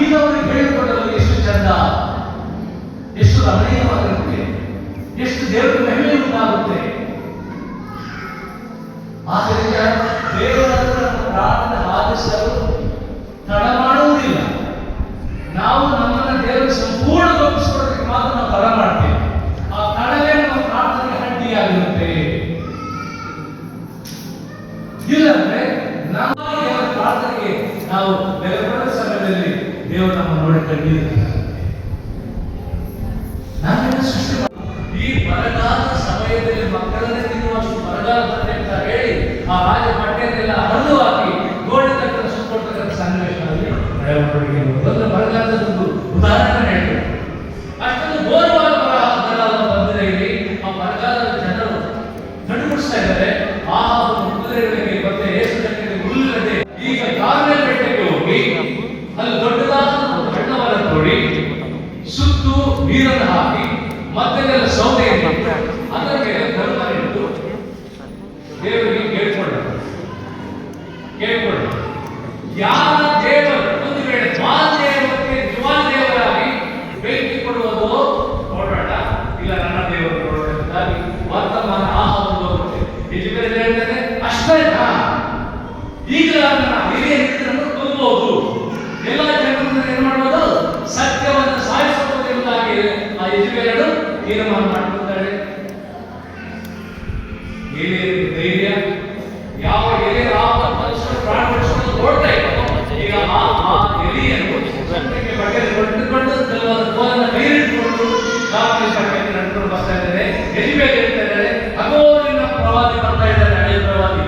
ಈಗ ಅವರಿಗೆ ಹೇಳಿಕೊಡಲು ಎಷ್ಟು ಚಂದ, ಎಷ್ಟು ರಮಣೀಯವಾಗಿರುತ್ತೆ, ಎಷ್ಟು ದೇವರ ಮಹಿಮೆ ಉಂಟಾಗುತ್ತೆ. ಆದ್ದರಿಂದ ದೇವರನ್ನು ಪ್ರಾರ್ಥನೆ ಆಲಿಸಲು ತಡ ಮಾಡುವುದಿಲ್ಲ. ನಾವು ನಮ್ಮನ್ನು ದೇವರಿಗೆ ಸಂಪೂರ್ಣ ಒಪ್ಪಿಸಿಕೊಳ್ಳೋದಕ್ಕೆ ಮಾತ್ರ ನಾವು ತಡ ಮಾಡ್ತೇವೆ. ಆ ತಡವೇ ನಮ್ಮ ಪ್ರಾರ್ಥನೆಗೆ ಅಡ್ಡಿಯಾಗಿರುತ್ತೆ. ಇಲ್ಲಂದ್ರೆ ನಮ್ಮ ದೇವರ ಪ್ರಾರ್ಥನೆಗೆ ನಾವು ನೆಲೆಗೊಳ್ಳುವ ಸಮಯದಲ್ಲಿ ದೇವರು ನಮ್ಮ ನೋಡಿ ಕಂಡಿರ್ತಾರೆ. ನಾವೇನು ಸೃಷ್ಟಿ ಈ ಬರಗಾಲದ ಸಮಯದಲ್ಲಿ ಮಕ್ಕಳನ್ನೇ ತಿನ್ನುವಷ್ಟು ಬರಗಾಲ ಬರುತ್ತೆ ಅಂತ ಹೇಳಿ ಆ ರಾಜ ಬಟ್ಟೆಯನ್ನೆಲ್ಲ ಹರಿದು ಹಾಕಿ ಗೋಡೆ ತಕ್ಕಂತ ಸುತ್ತಕೊಳ್ತಕ್ಕಂಥ ಸನ್ನಿವೇಶದಲ್ಲಿ ಒಂದು ಬರಗಾಲದ ಉದಾಹರಣೆ ಹೇಳ್ತಾರೆ. ಅಷ್ಟೊಂದು ಘೋರವಾದ ಬರಗಾಲ ಬಂದರೆ ಇಲ್ಲಿ ಆ ಬರಗಾಲದ ಜನರು ನಡುಗಿಸ್ತಾ ಇದ್ದಾರೆ. ಆ ಕುದುರೆಗಳಿಗೆ ಮತ್ತೆ ಏಸುಗಳಿಗೆ ಹುಲ್ಲದೆ ಈಗ ಕಾರ್ಮೆಲ್ ಬೆಟ್ಟಕ್ಕೆ ಹೋಗಿ ಅಲ್ಲಿ ದೊಡ್ಡದಾದ ಬಣ್ಣವನ್ನು ತೋಡಿ ಸುತ್ತು ನೀರನ್ನು ಹಾಕಿ ಮತ್ತೆಲ್ಲ ಸೌದೆ ಅದರ ಮೇಲೆ ಕರುವನ್ನು ಇಟ್ಟು ದೇವರಿಗೆ ಕೇಳ್ಕೊಂಡ ಯಾರ ದೇವರು ಒಂದು ವೇಳೆ ಮಾದೇವಕ್ಕೆ ದೇವರಾಗಿ ಬೆಂಕಿ ಕೊಡುವುದು ನೋಡೋಣ, ಇಲ್ಲ ನನ್ನ ದೇವರು ನೋಡೋಣಕ್ಕಾಗಿ ವರ್ತಮಾನ ಹೋಗುತ್ತೆ. ಯಜಮಾನ ಹೇಳ್ತಾರೆ ಅಷ್ಟೇ ಈಗ ನನ್ನ ಹಿರಿಯ ಹಿರಿಯರನ್ನು ಕೊಲ್ಲಬಹುದು, ಎಲ್ಲ ಜನರನ್ನು ಏನ್ ಮಾಡ್ಬೋದು, ಸತ್ಯವನ್ನು ಸಾಯಿಸಬಹುದು ಎಂಬುದಾಗಿ ಆ ಯಜಮಾನರು ತೀರ್ಮಾನ ಮಾಡಿಕೊಳ್ತಾಳೆ. ಎಲೆಯರಿಗೆ ಧೈರ್ಯ, ಯಾವ ಎಲೆ ಪ್ರಾಣ ಪಡಿಸಿಕೊಂಡು ಓಡ್ತಾ ಇತ್ತು, ಈಗ ಆ ಎಲೆಯನ್ನು ಬಟ್ಟೆಯಲ್ಲಿ ಹೊಟ್ಟುಕೊಂಡು ಕೆಲವೊಂದು ಕೋಲನ್ನು ಕೈಯಿಟ್ಟುಕೊಂಡು ನಡ್ಕೊಂಡು ಬರ್ತಾ ಇದ್ದಾರೆ. ಯಜಮಾನ ಹೇಳ್ತಾ ಇದ್ದಾರೆ, ಅಗೋ ನಿನ್ನ ಪ್ರವಾದಿ ಬರ್ತಾ ಇದ್ದಾರೆ, ಹಳೆಯ ಪ್ರವಾದಿ.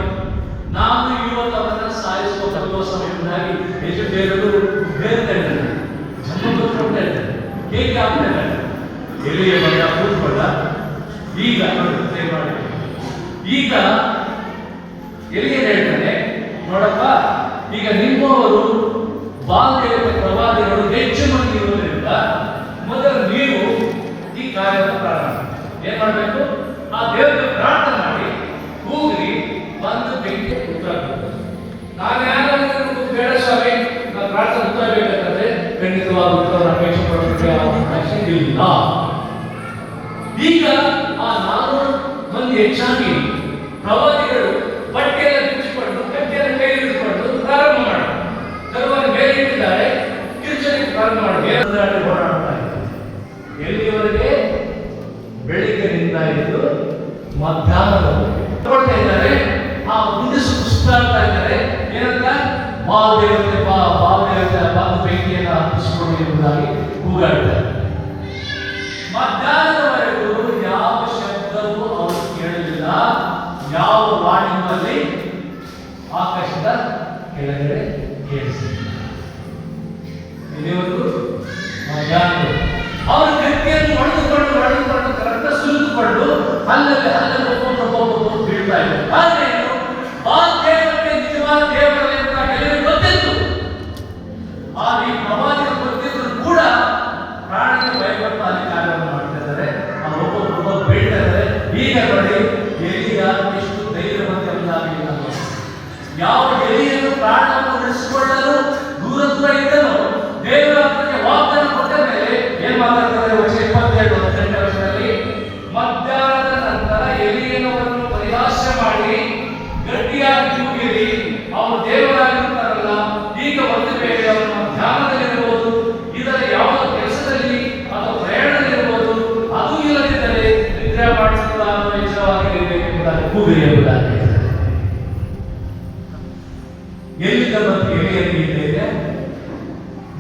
ನಾನು ಇವತ್ತು ಅವರನ್ನ ಸಾಯಿಸುವ ಸಮಯದಿಂದಾಗಿ ಯಜಮಾನರು ಹೇಳ್ತಾ ಇದ್ದಾರೆ, ಜನ್ಮ ಕೊಡ್ತಾ ಇದ್ದಾರೆ, ಹೇಗೆ ಆಗ್ತಾ ಇದ್ದಾರೆ. ಎಲೆಯ ಬಣ್ಣ ಕೂತ್ಕೊಂಡ ಈಗ ಮಾಡಿ ಈಗ ಎಲ್ಲಿಗೆ ಹೇಳ್ತಾನೆ, ನೋಡಪ್ಪ ಈಗ ನಿಮ್ಮವರು ಬಾಲ್ಯದ ಪ್ರವಾದಿಗಳು ಹೆಚ್ಚು ಮಂದಿ ಇರುವುದರಿಂದ ಮೊದಲು ನೀವು ಈ ಕಾರ್ಯವನ್ನು ಪ್ರಾರಂಭ ಏನ್ ಮಾಡಬೇಕು, ಆ ದೇವರಿಗೆ ಪ್ರಾರ್ಥನೆ ಮಾಡಿ ಕೂಗಿ ಬಂದು ಬೆಂಕಿ ಉತ್ತರ ಕೊಡ್ತಾರೆ. ನಾನು ಯಾರು ಬೇಡ ಸ್ವಾಮಿ, ನಾನು ಪ್ರಾರ್ಥನೆ ಉತ್ತರ ಬೇಕಾದ್ರೆ ಖಂಡಿತವಾದ ಉತ್ತರ ಅಪೇಕ್ಷೆ ಪಡೋದಕ್ಕೆ ಇಲ್ಲ. ಈಗ ಆ 400 ಮಂದಿ ಹೆಚ್ಚಾಗಿ ಪ್ರವಾದಿಗಳು ಬಟ್ಟೆಯನ್ನು ಬಿಚ್ಚಿಕೊಂಡು ಕಟ್ಟೆಯನ್ನು ಕೈ ಹಿಡಿದುಕೊಂಡು ಪ್ರಾರಂಭ ಮಾಡಿ ಕರುವನ್ನು ಮೇಲೆ ಇಟ್ಟಿದ್ದಾರೆ, ಕಿರುಚಲಿಕ್ಕೆ ಪ್ರಾರಂಭ ಮಾಡಿ ಓಡಾಡ್ತಾ ಇದ್ದಾರೆ. ಎಲ್ಲಿಯವರೆಗೆ? ಬೆಳಿಗ್ಗೆನಿಂದ ಹಿಡಿದು ಮಧ್ಯಾಹ್ನದವರೆಗೆ ಕೊಡ್ತಾ ಇದ್ದಾರೆ. ಆ ಮುಂದೆ ಸುಸ್ತಾಗ್ತಾ ಇದ್ದಾರೆ. ಏನಂತ? ಬಾಲ್ದೇವತೆ ಬಂದು ಬೆಂಕಿಯನ್ನು ಹತ್ತಿಸಿಕೊಂಡು ಎಂಬುದಾಗಿ ಕೂಗಾಡ್ತಾರೆ. ಮಧ್ಯಾಹ್ನದವರೆಗೂ ಯಾವ ಶಬ್ದವೂ ಅವರು ಕೇಳಲಿಲ್ಲ. ಯಾವ ವಾಣಿಯಲ್ಲಿ ಆಕಾಶದ ಕೆಳಗಡೆ ಕೇಳಿಸಿಲ್ಲ. ಇಲ್ಲಿವರೆಗೂ ಮಧ್ಯಾಹ್ನ ಅವರು ಗಟ್ಟಿಯನ್ನು ಹೊಡೆದುಕೊಂಡು ಕರೆಕ್ಟ್ ಸುರಿದುಕೊಂಡು ಅಲ್ಲಲ್ಲಿ ಒಬ್ಬೊಬ್ಬರು ಬೀಳ್ತಾ ಇದ್ದಾರೆ. ಆದ್ರೆ ಆ ದೇವರಿಗೆ ನಿಜವಾದ ದೇವರಲ್ಲಿ ಅಂತ ಎಲ್ಲರಿಗೂ ಗೊತ್ತಿತ್ತು. ಆ ಈ ಪ್ರವಾದಿಗಳು ಗೊತ್ತಿದ್ರು ಕೂಡ ಪ್ರಾಣಿಗೆ ಭಯಪಟ್ಟು ಅಲ್ಲಿ ಕಾರ್ಯವನ್ನು ಮಾಡ್ತಾ ಇದ್ದಾರೆ. ಒಬ್ಬೊಬ್ಬರು ಬೀಳ್ತಾ ಇದ್ದಾರೆ. ಈಗ ನೋಡಿ ಎಲಿಯ ಎಷ್ಟು ಧೈರ್ಯವಂತ ಎಂಬುದಾಗಿಲ್ಲ. ಯಾವ ಎಲಿಯನ್ನು ಪ್ರಾಣವನ್ನು ಉಳಿಸಿಕೊಳ್ಳಲು ದೂರ ಇದ್ದನು ದೇವರ ವಾಗ್ದಾನ ಕೊಟ್ಟ ಮೇಲೆ ಏನ್ ಮಾತಾಡ್ತಾರೆ? ವರ್ಷ 27 ವರ್ಷದಲ್ಲಿ ಮಧ್ಯಾಹ್ನದ ನಂತರ ಎಲಿಯನವರನ್ನು ಪರಿಹಾಸ್ಯ ಮಾಡಿ ಗಟ್ಟಿಯಾಗಿ ಕೂಗಿರಿ, ಅವರು ದೇವರಾಗಿರ್ತಾರಲ್ಲ, ಈಗ ಒಂದು ವೇಳೆ ಅವರ ಧ್ಯಾನದಲ್ಲಿರಬಹುದು, ಇದರ ಯಾವ ಕೆಲಸದಲ್ಲಿ ಅಥವಾ ಪ್ರಯಾಣದಲ್ಲಿರಬಹುದು, ಅದು ಇಲ್ಲದಿದ್ದರೆ ನಿದ್ರೆ ಮಾಡಿಸುವ ಎಚ್ಚರವಾಗಿರಬೇಕೆಂಬುದಾಗಿ ಕೂಗಿರಿ ಎಂಬುದಾಗಿ ಎಲ್ಲಿಂದ ಬಂದು ಎಲೆಯಲ್ಲಿ ಇದೆ.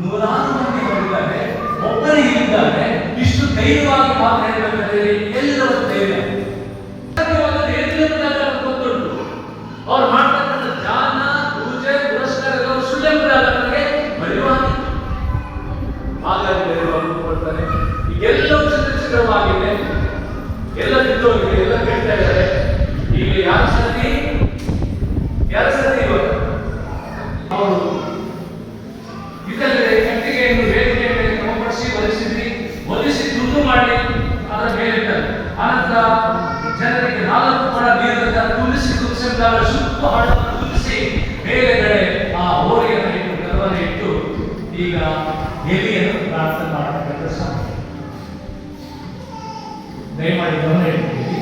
100 ಮಂದಿ ಬಂದಿದ್ದಾರೆ, ಒಬ್ಬರಿಗೆ ಇದ್ದಾರೆ. ಇಷ್ಟು ಧೈರ್ಯವಾಗಿ ಮಾತನಾಡಬೇಕಾದ್ರೆ ಎಲ್ಲಿಂದ ಒಂದು ಧೈರ್ಯ? ಗೊತ್ತುಂಟು ಅವ್ರು ಮಾಡ್ತಕ್ಕಂಥ ಧ್ಯಾನ, ಪೂಜೆ, ಪುರಸ್ಕಾರ ಎಲ್ಲರೂ ಸುಳ್ಳೆಂಬುದಾಗಿ ಬರೆಯುವಾಗಿತ್ತು. ಹಾಗಾಗಿ ಬೇರೆಯವರು ಕೊಡ್ತಾರೆ. ಈಗೆಲ್ಲವೂ ಚಿತ್ರವಾಗಿದೆ, ಎಲ್ಲ ಬಿದ್ದೋಗಿದೆ, ಎಲ್ಲ ಕೇಳ್ತಾ ಇದ್ದಾರೆ. ಈಗ ಯಾರ ಸತಿ ಇವಾಗ ಅವರು ಇದಲ್ಲದೆ ಕಟ್ಟಿಗೆಯನ್ನು ವೇದಿಕೆ ಮೇಲೆ ಕ್ರಮಪಡಿಸಿ ಒಲಿಸಿ ದುಡ್ಡು ಮಾಡಿ ಅದರ ಮೇಲೆ ಅನಂತರ ಜನರಿಗೆ 4 ಕೊಡ ನೀರನ್ನು ತುಳಿಸಿ ಸುತ್ತ ತುಳಿಸಿ ಮೇಲೆಗಡೆ ಆ ಹೋಳಿಗೆಯನ್ನು ಇಟ್ಟು ಗರ್ವನ ಇಟ್ಟು ಈಗ ಎಲಿಯನ್ನು ಪ್ರಾರ್ಥನೆ ಮಾಡತಕ್ಕಂಥ ಸಮಯ. ದಯಮಾಡಿ ಗಮನ ಇಡ್ತೀವಿ.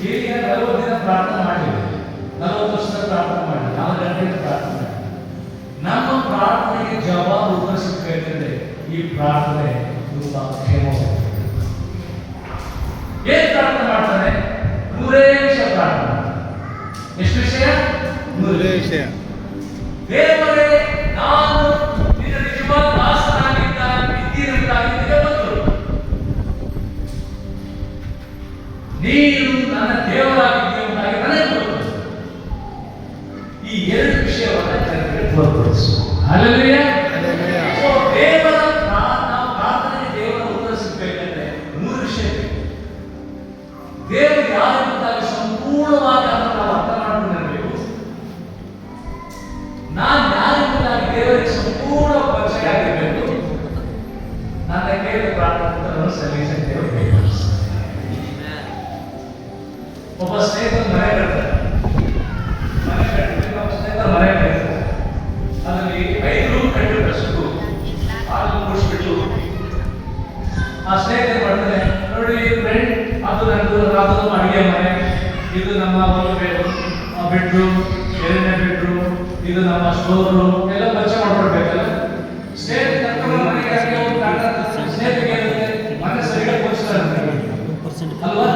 ಎಲಿಯ 40 ದಿನ ಪ್ರಾರ್ಥನೆ ಮಾಡಿದೆ, 40 ವರ್ಷದ ಪ್ರಾರ್ಥನೆ ಮಾಡಿ, 4 ಗಂಟೆಗೆ ಪ್ರಾರ್ಥನೆ ಮಾಡಿ. ನಮ್ಮ ಪ್ರಾರ್ಥನೆಗೆ ಜವಾಬು ಉತ್ತರಿಸಬೇಕಂದ್ರೆ ಈ ಪ್ರಾರ್ಥನೆ ತುಂಬಾ ಕ್ಷೇಮವಾಗಿದೆ. ಏನ್ ಪ್ರಾರ್ಥನೆ ಮಾಡ್ತಾನೆ? 3 ವಿಷಯ ಪ್ರಾರ್ಥನೆ. ಎಷ್ಟು ವಿಷಯ? 3 ವಿಷಯ. ದೇವರೇ, ನಾನು ನಿನ್ನ ನಿಜವಾದ ದಾಸನಾಗಿದ್ದೀನಿ ಗೊತ್ತು. ನೀನು ನನ್ನ ದೇವರಾಗಿದ್ದೀಯಾಗಿ ನನಗೆ ಗೊತ್ತು. ಈ 2 ವಿಷಯವನ್ನು ಜನರಿಗೆ ತೋರ್ಪಡಿಸು. ಹಲ್ಲೆಲೂಯಾ. ದೇವರ ನಾವು ಪ್ರಾರ್ಥನೆಗೆ ದೇವರ ಉತ್ತರ ಸಿಗಬೇಕಂದ್ರೆ 3 ವಿಷಯ ಬೇಕು. ದೇವರು ಯಾರೆಂಬುದಾಗಿ ಸಂಪೂರ್ಣವಾಗಿ ಅದನ್ನು ನಾವು ಅರ್ಥ ಮಾಡಿಕೊಂಡಿರಬೇಕು. ನಾನು ಯಾರೆಂಬುದಾಗಿ ದೇವರಿಗೆ ಸಂಪೂರ್ಣ ಪರಿಚಯ ಆಗಿರಬೇಕು. ನನ್ನ ಕೇಳಿದ ಪ್ರಾರ್ಥನೆ ಸಲ್ಲಿಸಿ ದೇವರು ಬೇಕು. ಒಬ್ಬ ಸ್ನೇಹಿತರು ಮನೆ ಕಟ್ತಾರೆ, ಮನೆ ಕಟ್ಟಿರ್ತಾರೆ. ಅದರಲ್ಲಿ 5 ರೂಮ್ ಕಟ್ಟಿರ್ಬೇಕು. ಆರು ಮುಗಿಸ್ಬಿಟ್ಟು ಆ ಸ್ನೇಹಿತರು ಮಾಡ್ತಾರೆ, ನೋಡಿ ಫ್ರೆಂಡ್, ಅದು ನಂದು ಅಡುಗೆ ಮನೆ, ಇದು ನಮ್ಮ 1 ಬೆಡ್ರೂಮ್, 2ನೇ ಬೆಡ್ರೂಮ್, ಇದು ನಮ್ಮ ಸ್ಟೋರ್ ರೂಮ್ ಎಲ್ಲ ಪರಿಚಯ ಮಾಡ್ಕೊಡ್ಬೇಕಲ್ಲ. ಸ್ನೇಹಿತರಿಗೆ ಮನೆ ಸರಿಯಾಗಿ ಕೊಡಿಸ್ತಾರೆ ಅಲ್ವಾ?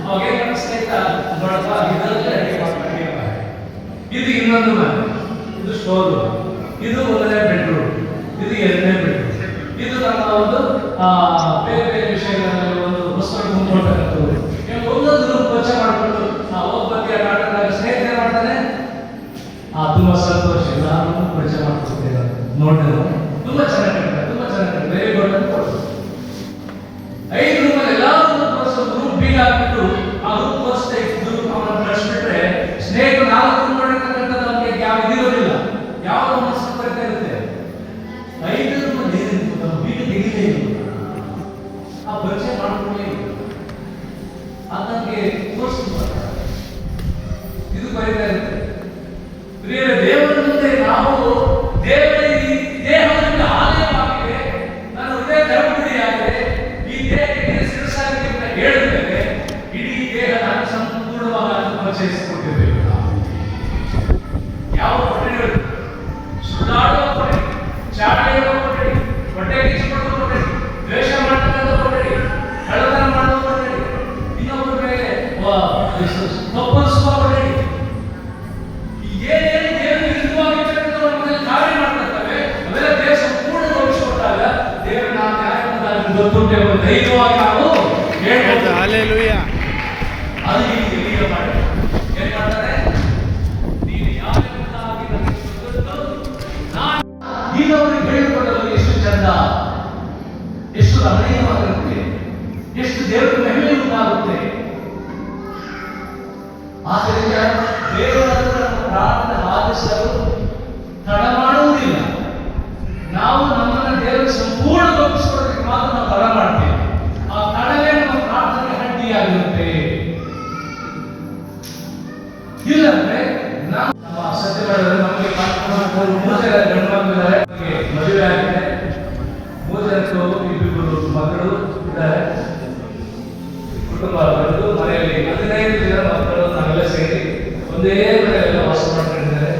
ಅವಾಗ ಸ್ನೇಹಿತ ನೋಡಪ್ಪ, ಇದರಲ್ಲೇ ಅಡುಗೆ ಮಾಡ್ತಾರೆ. ಇದು ಇನ್ನೊಂದು ಮನೆ, ಇದು ಸ್ಟೋರ್ ರೂಮ್, ಇದು 1ನೇ ಬೆಡ್ರೂಮ್, ಇದು 2ನೇ ಬೆಡ್ರೂಮ್, ಇದು ನಮ್ಮ ಒಂದು ಬೇರೆ ಬೇರೆ ವಿಷಯಗಳಲ್ಲಿ ಒಂದು ವಸ್ತುಗಳು ಮುಂದ್ಕೊಳ್ತಕ್ಕಂಥದ್ದು. ಒಂದೊಂದು ರೂಮ್ ಪರಿಚಯ ಮಾಡಿಕೊಂಡು ಒಬ್ಬಕ್ಕೆ ಆಟದಾಗ ಸ್ನೇಹಿತ ಮಾಡ್ತಾನೆ, ತುಂಬಾ ಸಂತೋಷ, ಎಲ್ಲರೂ ಪರಿಚಯ ಮಾಡ್ಕೊಡ್ತೇವೆ. ನೋಡಿದ್ರೆ ತುಂಬಾ ಚೆನ್ನಾಗಿ ವೆರಿ ಗುಡ್ ಅಂತ ಕೊಡ್ತಾರೆ. 5 ರೂಮಲ್ಲಿ ಎಲ್ಲರೂ ರೂಮ್ ಬೀಗ ಹಾಕ್ಬಿಟ್ಟು ಆ ರೂಮ್ ತೋರಿಸ್ತಾ ಇದ್ದು ಅವನನ್ನು ಕಳಿಸ್ಬಿಟ್ರೆ ಸ್ನೇಹಿತರು 4 ರೂಮ್ ಮಾಡಿರ್ತಕ್ಕಂಥದ್ದು ಅವನಿಗೆ ಯಾವ ಇದಿರೋದಿಲ್ಲ, ಯಾವ ಮನಸ್ಸು ಬರ್ತಾ ಇರುತ್ತೆ. 5 ರೂಮಲ್ಲಿ ಏನಿತ್ತು ನಮ್ಮ ಬೀಗ ತೆಗಿಲೇ ಇಲ್ಲ, ಆ ಪರಿಚಯ ಮಾಡ್ಕೊಳ್ಳೇ ಇಲ್ಲ, ಅದಕ್ಕೆ ತೋರಿಸ್ತಾರೆ. ಇದು ಬರೀತಾ ಇರುತ್ತೆ. ಪ್ರಿಯರೇ, ದೇವರ ಮುಂದೆ ನಾವು ದೇವರ ಈ ದೇಹದಿಂದ ಆಲಯವಾಗಿದೆ, ನಾನು ಹೃದಯ ಗರ್ಭಗುಡಿಯಾಗಿದೆ, ಈ ದೇಹಕ್ಕೆ ಶಿರಸಾಗಿದೆ ಅಂತ ಹೇಳಿದ್ಮೇಲೆ ಇಡೀ ದೇಹ ನಾನು ಸಂಪೂರ್ಣವಾಗಿ ಪರಿಚಯಿಸಿಕೊಟ್ಟಿರ್ಬೇಕು. ಯಾವ ಕೊಠಡಿಗಳು? ಸುಳ್ಳಾಡುವ ಕೊಠಡಿ, ಚಾಟಿ ಹೇಳುವ ಕೊಠಡಿ, ಹೊಟ್ಟೆ ಕಿಚ್ಚಿಕೊಳ್ಳುವ ಕೊಠಡಿ, ದ್ವೇಷ ಮಾಡ್ತಕ್ಕಂಥ ಕೊಠಡಿ, ಕಳ್ಳತನ ಮಾಡುವ ಕೊಠಡಿ, ಇನ್ನೊಬ್ಬರ ಮೇಲೆ ತಪ್ಪಲಿಸುವ ಕೊಠಡಿ, ಏನೇನು ದೇವರು ವಿರುದ್ಧವಾಗಿರ್ತಕ್ಕಂಥ ನಮ್ಮಲ್ಲಿ ಕಾರ್ಯ ಮಾಡ್ತಿರ್ತವೆ. ಅವೆಲ್ಲ ದೇವ ಸಂಪೂರ್ಣ ಗೌರವಿಸಿಕೊಟ್ಟಾಗ ದೇವರು ನಾವು ಯಾರು ಗೊತ್ತುಂಟೆ ಧೈರ್ಯವಾಗಿ ನಾವು ಹೇಳ್ಬೋದು. ಹಲ್ಲೆಲೂಯಾ. ಅದು ಈ ಎಲಿಯ ಮಾಡಿ ಏನ್ ಮಾಡ್ತಾರೆ? ನೀನು ಯಾರೆಂಬುದಾಗಿ ನನಗೆ ಗೊತ್ತು, ನಾನು ಇನ್ನೊಬ್ಬರಿಗೆ ಹೇಳಿಕೊಡಲು ಎಷ್ಟು ಚಂದ, ಎಷ್ಟು ರಮಣೀಯವಾಗಿರುತ್ತೆ, ಎಷ್ಟು ದೇವರ ಮಹಿಮೆ ಉಂಟಾಗುತ್ತೆ. ಆದ್ದರಿಂದ ದೇವರನ್ನು ನಮ್ಮ ಪ್ರಾರ್ಥನೆ ಆಲಿಸಲು ತಡ ಮಾಡುವುದಿಲ್ಲ. ನಾವು ನಮ್ಮನ್ನು ದೇವರಿಗೆ ಸಂಪೂರ್ಣ ಒಪ್ಪಿಸಿಕೊಳ್ಳೋದಕ್ಕೆ ಮಾತ್ರ ನಾವು ತಡ ಮಾಡ್ತೇವೆ. ಆ ತಡವೇ ನಮ್ಮ ಪ್ರಾರ್ಥನೆಗೆ ಅಡ್ಡಿಯಾಗಿರುತ್ತೆ. ಇಲ್ಲಂದ್ರೆ ನಮ್ಮ ಸತ್ಯಗಳಲ್ಲಿ ನಮಗೆ 3 ಜನ ಗಂಡು ಮಕ್ಕಳಿದ್ದಾರೆ, ಮದುವೆ ಆಗಿದೆ, 3 ಜನಕ್ಕೂ 2 ಮಕ್ಕಳು ಇದ್ದಾರೆ. ಕುಟುಂಬ ಬೆಳೆದು ಮನೆಯಲ್ಲಿ 15 ಜನ ಮಕ್ಕಳು ನಾವೆಲ್ಲ ಸೇರಿ ಒಂದೇ ಮನೆಯಲ್ಲ ವಾಸ ಮಾಡ್ಕೊಂಡಿದ್ದಾರೆ.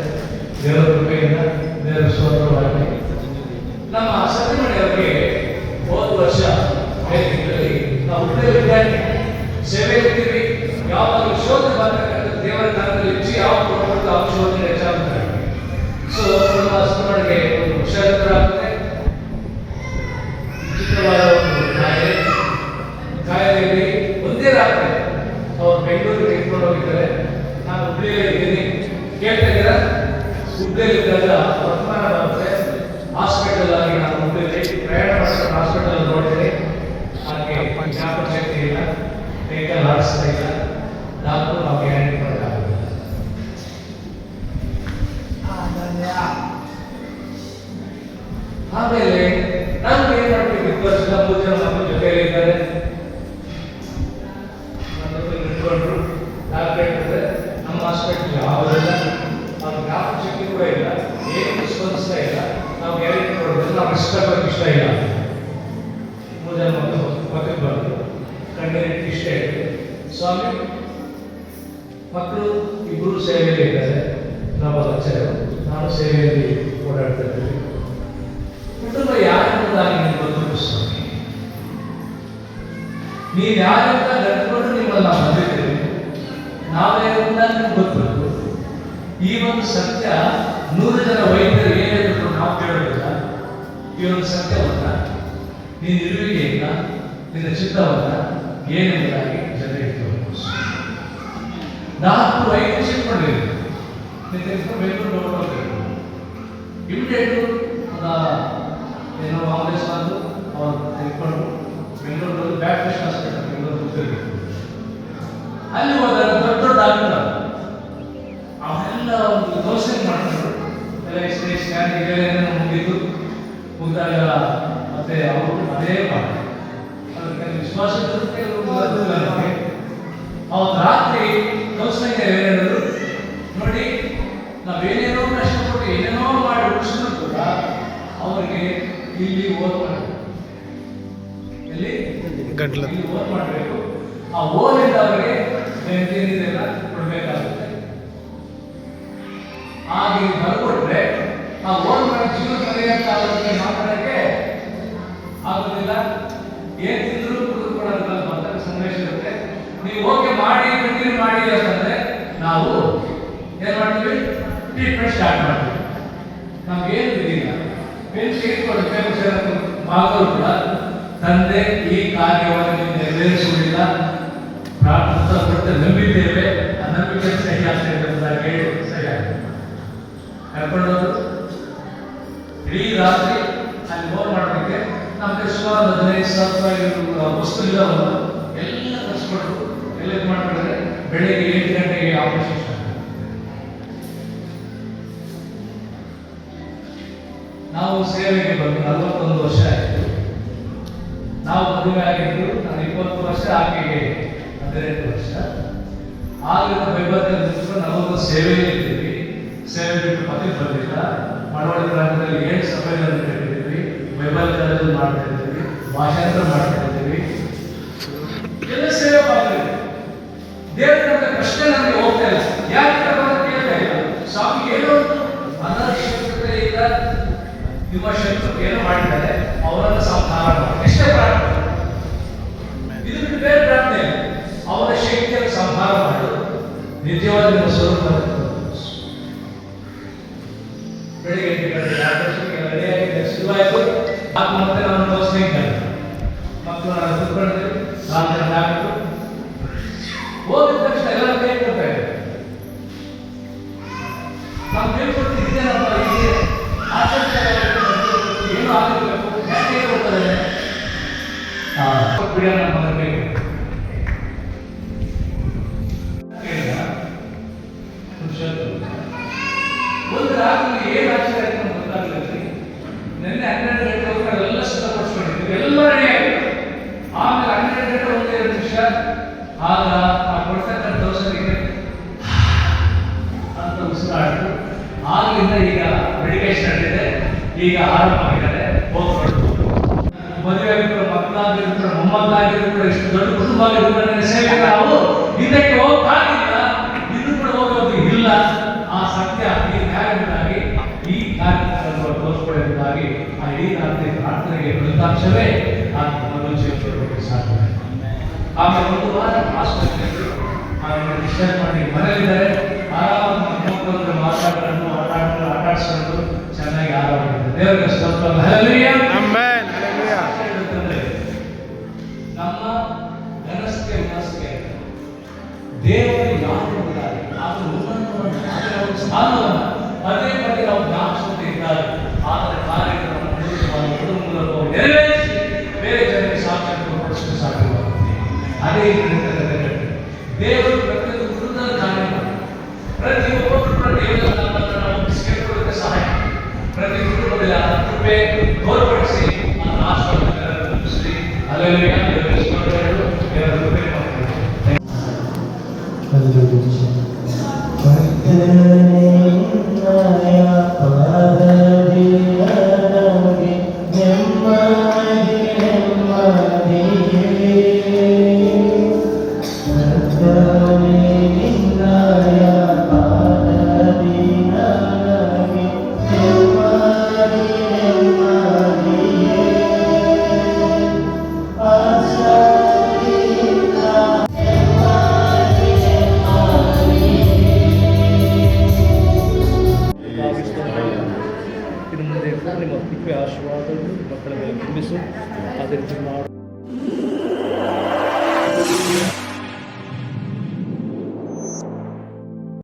ದೇವರ ಕೃಪೆಯಿಂದ, ದೇವರ ಸ್ತೋತ್ರವಾಗಿ ನಮ್ಮ ಸತ್ಯಮಣಿಯವರಿಗೆ ಹೋದ ವರ್ಷ ಮೇ ತಿಂಗಳಲ್ಲಿ ನಾವು ಹುಟ್ಟೆ ವಿದ್ಯಾರ್ಥಿ ಸೇವೆ ಇರ್ತೀವಿ. ಯಾವಾಗ ಶೋಧನೆ ಬರ್ತಕ್ಕಂಥ ದೇವರ ಕಾರ್ಯದಲ್ಲಿ ಹೆಚ್ಚು ಯಾವಾಗ ಕೊಡಬೇಕು ಆ ಶೋಧನೆ ಹೆಚ್ಚಾಗುತ್ತೆ. ಸೊ ನಮ್ಮ ಸತ್ಯಮಣಿಗೆ ಒಂದು ಹುಷಾರಾಗುತ್ತೆ. ವಿಚಿತ್ರವಾದ ಒಂದು ಕಾಯಿಲೆಯಲ್ಲಿ ಒಂದೇ ರಾತ್ರಿ ಅವ್ರು ಬೆಂಗಳೂರಿಗೆ ತೆಗೆದುಕೊಂಡು ಹೋಗಿದ್ದಾರೆ. ನಾನು ಹುಬ್ಳಿಯಲ್ಲಿ ಇದ್ದೀನಿ. ಕೇಳ್ತಾ ಇದ್ದೀರಾ? ಹುಬ್ಳಿಯಲ್ಲಿದ್ದಾಗ ವರ್ತಮಾನ ಬರುತ್ತೆ. ಹಾಸ್ಪಿಟಲ್ ಆಗಿ ನಾನು ಹುಬ್ಳಿಯಲ್ಲಿ ಪ್ರಯಾಣ ಮಾಡಿಕೊಂಡು ಹಾಸ್ಪಿಟಲ್ ನೋಡಿದ್ದೀನಿ. ಹಾಗೆ ಜ್ಞಾಪಕ ಶಕ್ತಿ ಇಲ್ಲ, ಕೈಕಾಲು ಆಡಿಸ್ತಾ ಇಲ್ಲ, ಡಾಕ್ಟರ್ ನಾವು ಗ್ಯಾರಂಟಿ ಮಾಡೋಕ್ಕಾಗಲ್ಲ. ಆಮೇಲೆ ನಾವು ಏನ್ ಮಾಡ್ತೀವಿ? 20 ವರ್ಷ 3 ಜನ ಮಕ್ಕಳ ಜೊತೆಯಲ್ಲಿ ಇದ್ದಾರೆ. ನಮ್ಮ ಹಾಸ್ಪಿಟಲ್ ಯಾವುದಿಲ್ಲ, ಅವ್ರ ಜ್ಞಾಪಕ ಶಕ್ತಿ ಕೂಡ ಇಲ್ಲ, ಏನು ಸ್ಪಂದಿಸ್ತಾ ಇಲ್ಲ. ನಾವು ಗ್ಯಾರಂಟಿ ಕೊಡೋದಿಲ್ಲ. ಇಷ್ಟಪಟ್ಟು ಇಷ್ಟ ಇಲ್ಲ. ಮೂರು ಮಕ್ಕಳು ಬಂದು ಕಣ್ಣೀರು ಇಷ್ಟ ಇದೆ. ಸ್ವಾಮಿ ಮಕ್ಕಳು ಇಬ್ಬರು ಸೇವೆಯಲ್ಲಿ ಇದ್ದಾರೆ. ನಮ್ಮ ನಾನು ಸೇವೆಯಲ್ಲಿ ಓಡಾಡ್ತಾ ಇದ್ದೀವಿ. ಕುಟುಂಬ ಯಾರಿಂದಾಗಿ ನೀವು ಗೊತ್ತು ಸ್ವಾಮಿ. ನೀವು ಯಾರಿಂದ ನಡ್ಕೊಂಡು ನಿಮ್ಮನ್ನ ಬಂದಿದ್ದೀರಿ, ನಾವೇನಿಂದ ನಿಮ್ಗೆ ಗೊತ್ತು. ಈ ಒಂದು ಸತ್ಯ 100 ಜನ ವೈದ್ಯರು ಏನಿದ್ರು ನಾವು ಕೇಳೋದಿಲ್ಲ. ಈ ಒಂದು ಸತ್ಯವನ್ನ ನೀನು ಇರುವಿಕೆಯಿಂದ ನಿನ್ನ ಚಿತ್ತವನ್ನ ಏನೆಂಬುದಾಗಿ ಜನರಿಗೆ ತೋರಿಸು. 4-5 ಸಿಕ್ಕೊಂಡಿದ್ದೀವಿ. ಬೆಂಗಳೂರು ಹೋಗ್ಬೇಕು. ಇಮಿಡಿಯೇಟು ಏನೋ ಕಾಂಗ್ರೆಸ್ ಬಂದು ಅವ್ರು ತೆಗೆದುಕೊಂಡು ಬೆಂಗಳೂರು ಬ್ಯಾಪ್ಟಿಸ್ಟ್ ಹಾಸ್ಪಿಟಲ್ ಬೆಂಗಳೂರು ಹೋಗ್ತಿರ್ಬೇಕು. ಅಲ್ಲಿ ಹೋದಾಗ ದೊಡ್ಡ ದೊಡ್ಡ ಡಾಕ್ಟರ್ ಅವರೆಲ್ಲ ಒಂದು ಕೌನ್ಸಿಲಿಂಗ್ ಮಾಡ್ತಾರೆ. ಎಲ್ಲ ಎಕ್ಸ್ರೇ ಸ್ಕ್ಯಾನ್ ಏನೇನೋ ಮುಗಿದಾಗ ಮತ್ತೆ ಅವರು ಅದೇ ಮಾಡ್ತಾರೆ. ಅದಕ್ಕೆ ವಿಶ್ವಾಸ ಅವತ್ತು ರಾತ್ರಿ ಕೌನ್ಸಿಲಿಂಗ್ ಏನೇನಾದ್ರು ನೋಡಿ, ನಾವೇನೇನೋ ಕಷ್ಟಪಟ್ಟು ಏನೇನೋ ಮಾಡಿ ಉಳಿಸಿದ್ರು ಕೂಡ ಅವರಿಗೆ ಇಲ್ಲಿ ಓದ್ ಮಾಡಬೇಕು. ಎಲ್ಲಿ ಇಲ್ಲಿ ಓದ್ ಮಾಡಬೇಕು. ಆ ಓದಿಂದ ಅವರಿಗೆ ಏನಿದೆಲ್ಲ ಕೊಡಬೇಕಾಗುತ್ತೆ. ಹಾಗೆ ಬರ್ಕೊಟ್ರೆ ಆ ಓದ್ ಮಾಡಿ ಜೀವನ ಪರ್ಯಂತ ಅವರಿಗೆ ಮಾತಾಡಕ್ಕೆ ಆಗೋದಿಲ್ಲ. ಏನ್ ತಿಂದ್ರು ಕುಡಿದುಕೊಳ್ಳೋದಿಲ್ಲ ಅಂತ ಸಂದೇಶ ಇರುತ್ತೆ. ನೀವು ಓಕೆ ಮಾಡಿ ಕಂಟಿನ್ಯೂ ಮಾಡಿ ಅಂತಂದ್ರೆ ನಾವು ಏನ್ ಮಾಡ್ತೀವಿ, ಟ್ರೀಟ್ಮೆಂಟ್ ಸ್ಟಾರ್ಟ್ ಮಾಡ್ತೀವಿ. ನಮ್ಗೇನು ಇದೀಗ ಭಾಗವೂ ಕೂಡ ತಂದೆ ಈ ಕಾರ್ಯವನ್ನು ನೆರವೇರಿಸುವುದಿಲ್ಲ, ಪ್ರಾರ್ಥಿಸಲ್ಪಟ್ಟು ನಂಬಿದ್ದೇವೆ, ಆ ನಂಬಿಕೆ ಸಹಿ ಆಗ್ತದೆ ಎಂಬುದಾಗಿ ಹೇಳಿ ಸಹಿ ಆಗ್ತದೆ. ಕರ್ಕೊಂಡೋದು ಇಡೀ ರಾತ್ರಿ ಅಲ್ಲಿ ಫೋನ್ ಮಾಡೋದಕ್ಕೆ ನಮಗೆ ಸುಮಾರು 15,000 ವಸ್ತು ಇಲ್ಲವಲ್ಲ ಎಲ್ಲ ಕಳಿಸ್ಕೊಟ್ಟು ಎಲ್ಲ ಇದು ಮಾಡ್ಕೊಂಡ್ರೆ ಬೆಳಿಗ್ಗೆ 8 ಗಂಟೆಗೆ ಆಪರೇಷನ್. ನಾವು ಸೇವೆಗೆ ಬಂದು 41 ವರ್ಷ ಆಯಿತು. ನಾವು ಮದುವೆ ಆಗಿದ್ದು ನಾನು 20 ವರ್ಷ, ಆಕೆಗೆ 18 ವರ್ಷ. ಆಗಿನ ವೈಭವದಲ್ಲಿ ನಾವು ಸೇವೆಯಲ್ಲಿ ಇದ್ದೀವಿ. ಸೇವೆ ಬಿಟ್ಟು ಮತ್ತೆ ಬಂದಿಲ್ಲ. ಮಳವಳ್ಳಿ ಗ್ರಾಮದಲ್ಲಿ 7 ಸಭೆಗಳನ್ನು ಕಟ್ಟಿದ್ದೀವಿ, ವೈಭವದಲ್ಲಿ ಮಾಡ್ತಾ ಇದ್ದೀವಿ, ಭಾಷಾಂತರ ಮಾಡ್ತಾ ಇದ್ದೀವಿ, ಎಲ್ಲ ಸೇವೆ ಮಾಡ್ತಾ ಇದ್ದೀವಿ. ದೇವರ ಪ್ರಶ್ನೆ ನಮಗೆ ಹೋಗ್ತಾ ಇಲ್ಲ. ಯಾಕೆ ಕೇಳ್ತಾ ಇಲ್ಲ? ಸ್ವಾಮಿ ಏನೋ ಅನರ್ಶಕ್ತಿಯಿಂದ ನಿಮ್ಮ ಶತ್ರು ಏನೋ ಮಾಡಿದ್ದಾರೆ, ಅವರನ್ನು ಸಂಹಾರ ಮಾಡಿ. ಎಷ್ಟೇ ಪ್ರಾರ್ಥನೆ, ಇದು ಬಿಟ್ಟು ಬೇರೆ ಪ್ರಾರ್ಥನೆ. ಅವರ ಶಕ್ತಿಯನ್ನು ಸಂಹಾರ ಮಾಡು, ನಿಜವಾದ ನಿಮ್ಮ ಸ್ವರೂಪ. ಬೆಳಿಗ್ಗೆ 8 ಗಂಟೆ ರೆಡಿಯಾಗಿ ಶುರುವಾಯಿತು. ಮತ್ತೆ ನಾನು ತೋರಿಸ್ತೀನಿ ಮಕ್ಕಳು ನಾನು ಕೂತ್ಕೊಂಡಿದ್ದೆ. 4 ಜನ ಡಾಕ್ಟರು ಹೋಗಿದ ತಕ್ಷಣ ಎಲ್ಲ ಕೈ ಕೊಡ್ತಾ ಇದೆ. ನಾವು ಕೇಳ್ಕೊಡ್ತಿದ್ದೆ ನಮ್ಮ ಇಲ್ಲಿ ಆಸಕ್ತಿ ಏನು ಆಗಬೇಕು, ಯಾಕೆ ಹೋಗ್ತದೆ ಬಿಡ ನಮ್ಮ ಮನೆಗೆ ಒಂದು ರಾತ್ರಿ ಏನು ಆಶ್ಚರ್ಯ ಆಯ್ತು ನಮ್ಗೆ ಗೊತ್ತಾಗಲಿಲ್ಲ. ನಿನ್ನೆ 12 ಗಂಟೆ ಹೋಗಿ ಎಲ್ಲ ಸಿದ್ಧಪಡಿಸ್ಕೊಂಡಿದ್ವಿ, ಎಲ್ಲ ರೆಡಿ ಆಗಿದೆ. ಆಮೇಲೆ 12 ಗಂಟೆ 1-2 ನಿಮಿಷ ಆಗ ಆ ಕೊಡ್ತಕ್ಕಂಥ ದೋಸರಿಗೆ ಅಂತ ಉಸಿರಾಡಿದ್ರು. ಆಗಲಿಂದ ಈಗ ಮೆಡಿಕೇಶನ್ ನಡೆದಿದೆ, ಈಗ ಆರಂಭ ಆಗಿದ್ದಾರೆ. ಮದುವೆ ಆಗಿದ್ರು, ಮಕ್ಕಳಾಗಿದ್ರು, ಮೊಮ್ಮಕ್ಕಳಾಗಿದ್ರು, ಇಷ್ಟು ದೊಡ್ಡ ಕುಟುಂಬ ಆಗಿದ್ರು ಸೇವೆ ನಾವು ಇದಕ್ಕೆ ಹೋಗಕ್ಕಾಗಿಲ್ಲ, ಇದು ಕೂಡ ಹೋಗೋದು ಇಲ್ಲ. ಆ ಸತ್ಯ ಈ ನ್ಯಾಯದಿಂದಾಗಿ ಈ ಕಾರ್ಯಕ್ರಮವನ್ನು ತೋರಿಸಿಕೊಳ್ಳುವುದಾಗಿ ಆ ಇಡೀ ರಾತ್ರಿ ಪ್ರಾರ್ಥನೆಗೆ ಫಲಿತಾಂಶವೇ ಆ ಮನೋಜೀವನಕ್ಕೆ ಸಾಧ್ಯ. ಆಮೇಲೆ 1 ವಾರ ಆಸ್ಪತ್ರೆಗಳು ಡಿಸ್ಚಾರ್ಜ್ ಮಾಡಿ ಮನೆಯಲ್ಲಿದ್ದಾರೆ. ಆರಾಮ ಮಕ್ಕಳು ಮಾತಾಡ್ಕೊಂಡು ಆಟಾಡಿಸ್ಕೊಂಡು ಚೆನ್ನಾಗಿ ಆರಾಮಾಗಿದೆ. ದೇವರಿಗೆ ಸ್ತೋತ್ರ. ಹಲ್ಲೆಲೂಯಾ. ಆಮೆನ್. ಹಲ್ಲೆಲೂಯಾ. ನಮ್ಮ ಮನಸ್ಸಿಗೆ ದೇವರು ಯಾರು ಎಂಬುದಾಗಿ ಅದು ಸ್ಥಾನವನ್ನು ಪದೇ ಪದೇ ನಾವು ಜ್ಞಾಪಿಸುತ್ತಾ ಇದ್ದಾರೆ. ಆದರೆ ಕಾರ್ಯಕ್ರಮವನ್ನು ಮೂಲಕ ನೆರವೇರಿಸಿ ಬೇರೆ ಜನರಿಗೆ ಸಾಕ್ಷಿ ಪಡಿಸಲು ಸಾಧ್ಯವಾಗುತ್ತದೆ. ಅದೇ ದೇವರು ಪ್ರತಿಯೊಂದು ಕುಟುಂಬದ ಕಾರ್ಯ ಮಾಡಿ ಪ್ರತಿಯೊಬ್ಬರು ದೇವರ ಸಹಾಯ ಪ್ರತಿ ಕುಟುಂಬದಲ್ಲಿ ಆ ಕೃಪೆ ತೋರ್ಪಡಿಸಿ ಅದನ್ನು ಆಶೀರ್ವಾದ ಅಲ್ಲೆಲ್ಲ ನಿಮ್ಮ ಕೃಪೆ ಆಶೀರ್ವಾದಗಳು ಮಕ್ಕಳ ಮೇಲೆ ತುಂಬಿಸು. ಅದೇ ರೀತಿ ಮಾಡು.